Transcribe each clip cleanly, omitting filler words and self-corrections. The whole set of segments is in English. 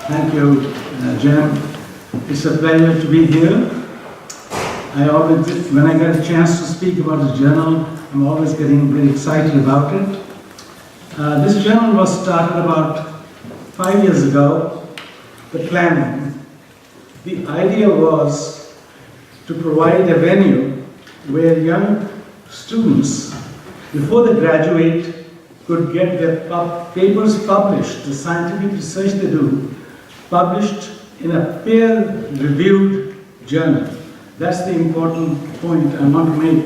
Thank you, Jim. It's a pleasure to be here. I always, when I get a chance to speak about the journal, I'm always getting very excited about it. This journal was started about 5 years ago, the planning. The idea was to provide a venue where young students, before they graduate, could get their papers published, the scientific research they do, published in a peer-reviewed journal. That's the important point I want to make.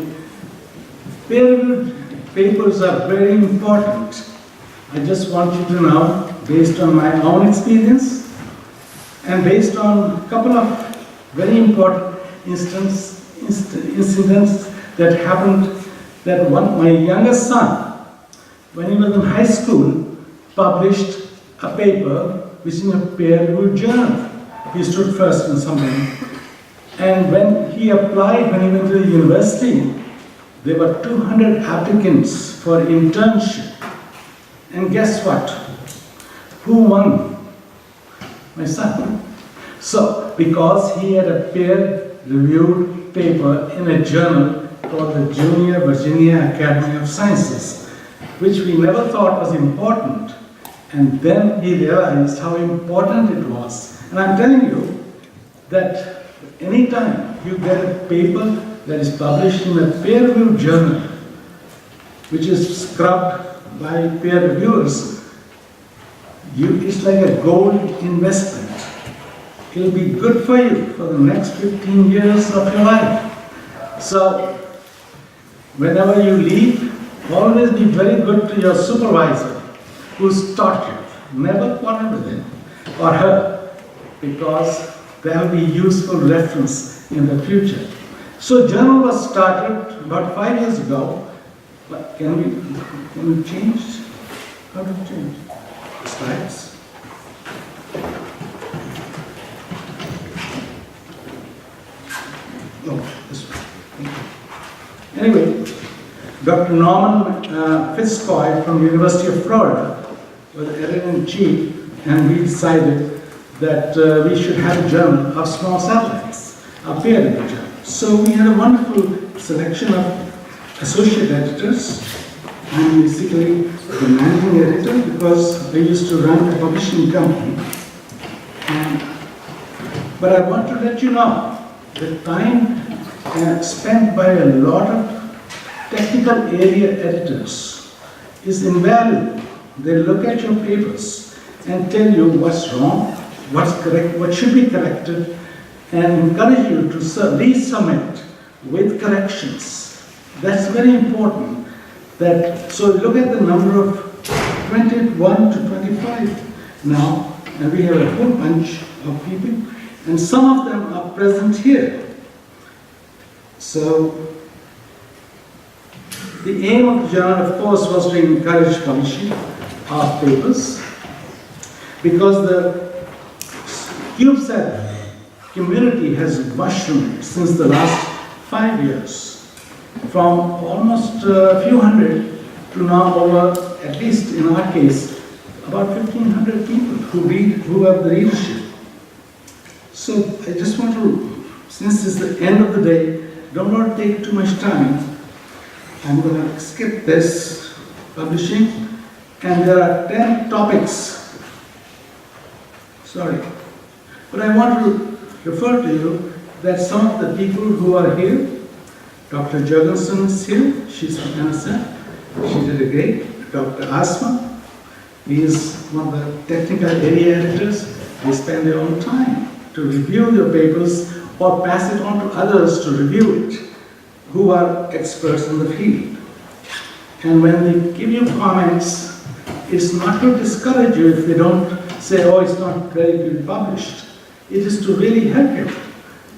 Peer-reviewed papers are very important. I just want you to know, based on my own experience and based on a couple of very important incidents that happened, that my youngest son, when he was in high school, published a paper which is in a peer-reviewed journal. He stood first in something. And when he applied, when he went to the university, there were 200 applicants for internship. And guess what? Who won? My son. So, because he had a peer-reviewed paper in a journal called the Junior Virginia Academy of Sciences, which we never thought was important. And then he realized how important it was. And I'm telling you that anytime you get a paper that is published in a peer-reviewed journal, which is scrubbed by peer reviewers, it's like a gold investment. It'll be good for you for the next 15 years of your life. So, whenever you leave, always be very good to your supervisor who's taught you. Never quarrel with him or her, because there will be useful reference in the future. So journal was started about 5 years ago. But can we change? How to change? Slides. Oh, this one. Anyway, Dr. Norman Fitzcoy from the University of Florida was editor-in-chief, and we decided that we should have a journal of small satellites, a peer-reviewed journal. So we had a wonderful selection of associate editors. I'm basically the managing editor because I used to run a publishing company. But I want to let you know the time spent by a lot of technical area editors is invaluable. They look at your papers and tell you what's wrong, what's correct, what should be corrected, and encourage you to resubmit with corrections. That's very important. So look at the number of 21 to 25 now, and we have a whole bunch of people, and some of them are present here. So the aim of the journal, of course, was to encourage publishing of papers, because the CubeSat community has mushroomed since the last 5 years, from almost a few hundred to now over, at least in our case, about 1,500 people who have the readership. So I just want to, since it's the end of the day, don't want to take too much time. I'm going to skip this publishing, and there are 10 topics. Sorry. But I want to refer to you that some of the people who are here, Dr. Jurgensen is here, she's from NSF, she did a great. Dr. Asma, he is one of the technical area editors. They spend their own time to review your papers or pass it on to others to review it, who are experts in the field. And when they give you comments, it's not to discourage you if they don't say, oh, it's not ready to be published. It is to really help you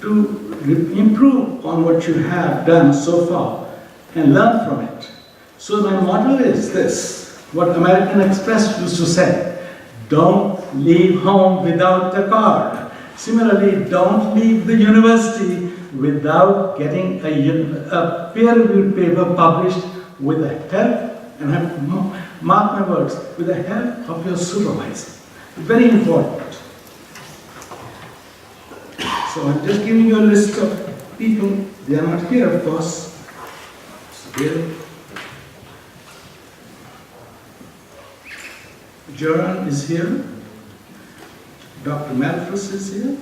to improve on what you have done so far and learn from it. So my motto is this, what American Express used to say, don't leave home without a card. Similarly, don't leave the university without getting a peer-reviewed paper published with the help, and I have to mark my words, with the help of your supervisor. Very important. So I'm just giving you a list of people. They are not here, of course. Here. Joran is here. Dr. Malthus is here.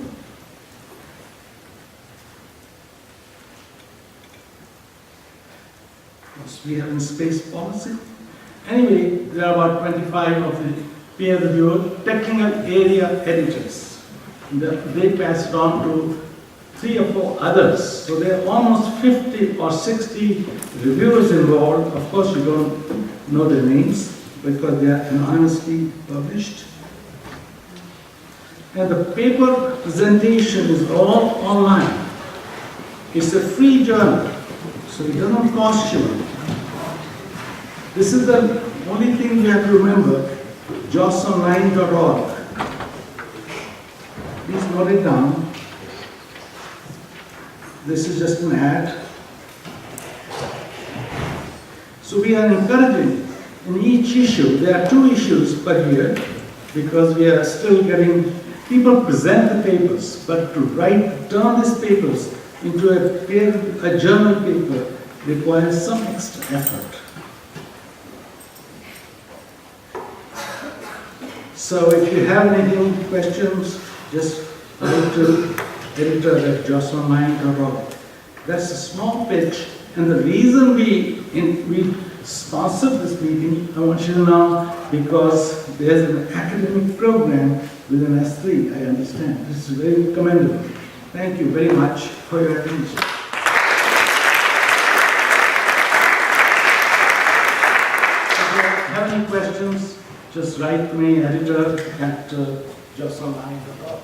We have in space policy. Anyway, there are about 25 of the peer-reviewed technical area editors. They pass it on to 3 or 4 others. So there are almost 50 or 60 reviewers involved. Of course, you don't know their names because they are anonymously published. And the paper presentation is all online. It's a free journal, so it doesn't cost you. This is the only thing you have to remember, josonline.org. Please note it down. This is just an ad. So we are encouraging in each issue, there are 2 issues per year because we are still getting, people present the papers, but to turn these papers into a journal paper requires some extra effort. So if you have any questions, just write to editor@josonline.org. That's a small pitch, and the reason we sponsored this meeting, I want you to know, because there's an academic program within S3, I understand. This is very commendable. Thank you very much for your attention. If you have any questions, just write to me, editor@josonline.org.